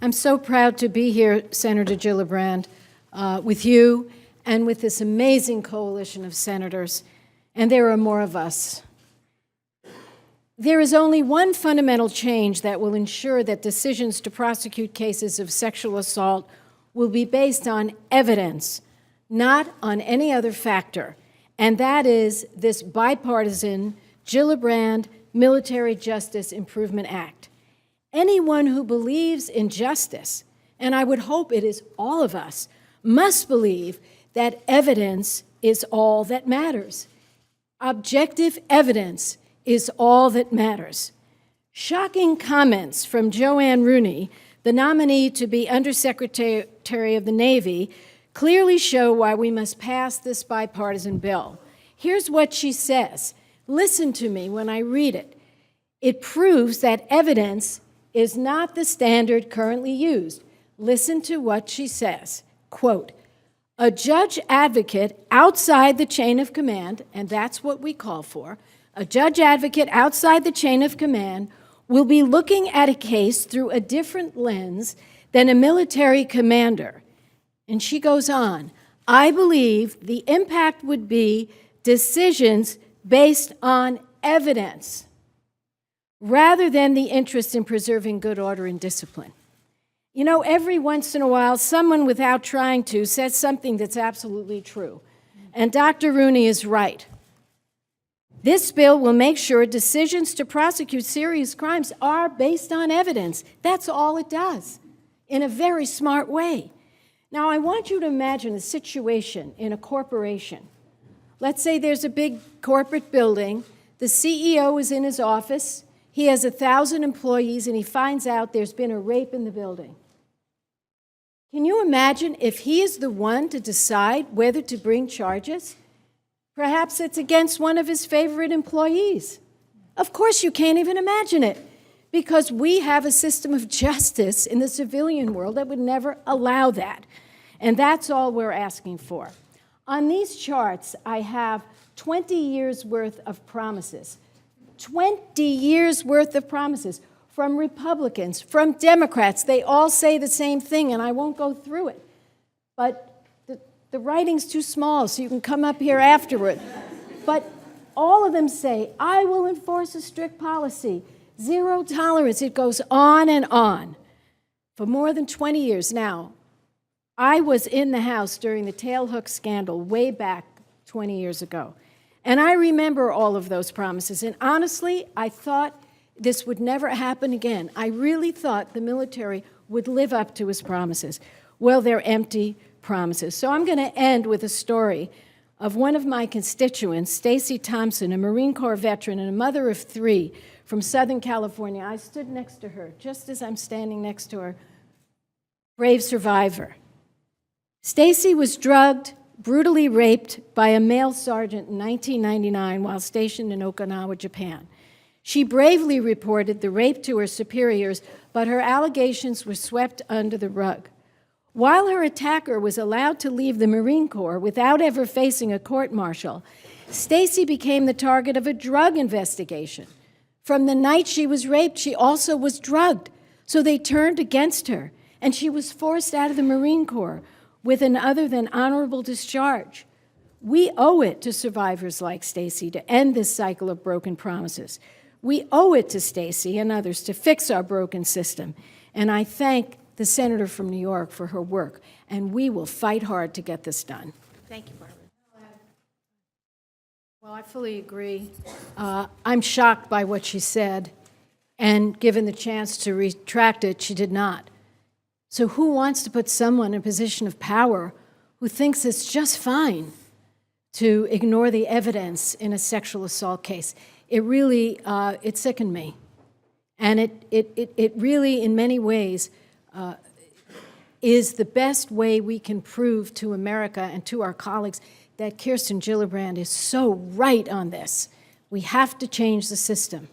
I'm so proud to be here, Senator Gillibrand, with you and with this amazing coalition of senators, and there are more of us. There is only one fundamental change that will ensure that decisions to prosecute cases of sexual assault will be based on evidence, not on any other factor, and that is this bipartisan Gillibrand Military Justice Improvement Act. Anyone who believes in justice, and I would hope it is all of us, must believe that evidence is all that matters. Objective evidence is all that matters. Shocking comments from Joanne Rooney, the nominee to be Undersecretary of the Navy, clearly show why we must pass this bipartisan bill. Here's what she says. Listen to me when I read it. It proves that evidence is not the standard currently used. Listen to what she says. Quote, a judge advocate outside the chain of command, and that's what we call for, a judge advocate outside the chain of command will be looking at a case through a different lens than a military commander. And she goes on, I believe the impact would be decisions based on evidence rather than the interest in preserving good order and discipline. You know, every once in a while, someone without trying to says something that's absolutely true. And Dr. Rooney is right. This bill will make sure decisions to prosecute serious crimes are based on evidence. That's all it does, in a very smart way. Now, I want you to imagine a situation in a corporation. Let's say there's a big corporate building. The CEO is in his office. He has 1,000 employees, and he finds out there's been a rape in the building. Can you imagine if he is the one to decide whether to bring charges? Perhaps it's against one of his favorite employees. Of course, you can't even imagine it, because we have a system of justice in the civilian world that would never allow that. And that's all we're asking for. On these charts, I have 20 years' worth of promises. 20 years' worth of promises from Republicans, from Democrats. They all say the same thing, and I won't go through it. But the writing's too small, so you can come up here afterward. But all of them say, I will enforce a strict policy, zero tolerance. It goes on and on. For more than 20 years now, I was in the House during the tailhook scandal way back 20 years ago. And I remember all of those promises. And honestly, I thought this would never happen again. I really thought the military would live up to his promises. Well, they're empty promises. So I'm going to end with a story of one of my constituents, Stacy Thompson, a Marine Corps veteran and a mother of 3 from Southern California. I stood next to her, just as I'm standing next to her. Brave survivor. Stacy was drugged, brutally raped by a male sergeant in 1999 while stationed in Okinawa, Japan. She bravely reported the rape to her superiors, but her allegations were swept under the rug. While her attacker was allowed to leave the Marine Corps without ever facing a court-martial, Stacy became the target of a drug investigation. From the night she was raped, she also was drugged, so they turned against her, and she was forced out of the Marine Corps with an other than honorable discharge. We owe it to survivors like Stacy to end this cycle of broken promises. We owe it to Stacy and others to fix our broken system. And I thank the senator from New York for her work, and we will fight hard to get this done. Thank you, Barbara. Well, I fully agree. I'm shocked by what she said, and given the chance to retract it, she did not. So who wants to put someone in a position of power who thinks it's just fine to ignore the evidence in a sexual assault case? It really, it sickened me. And it really, in many ways, is the best way we can prove to America and to our colleagues that Kirsten Gillibrand is so right on this. We have to change the system.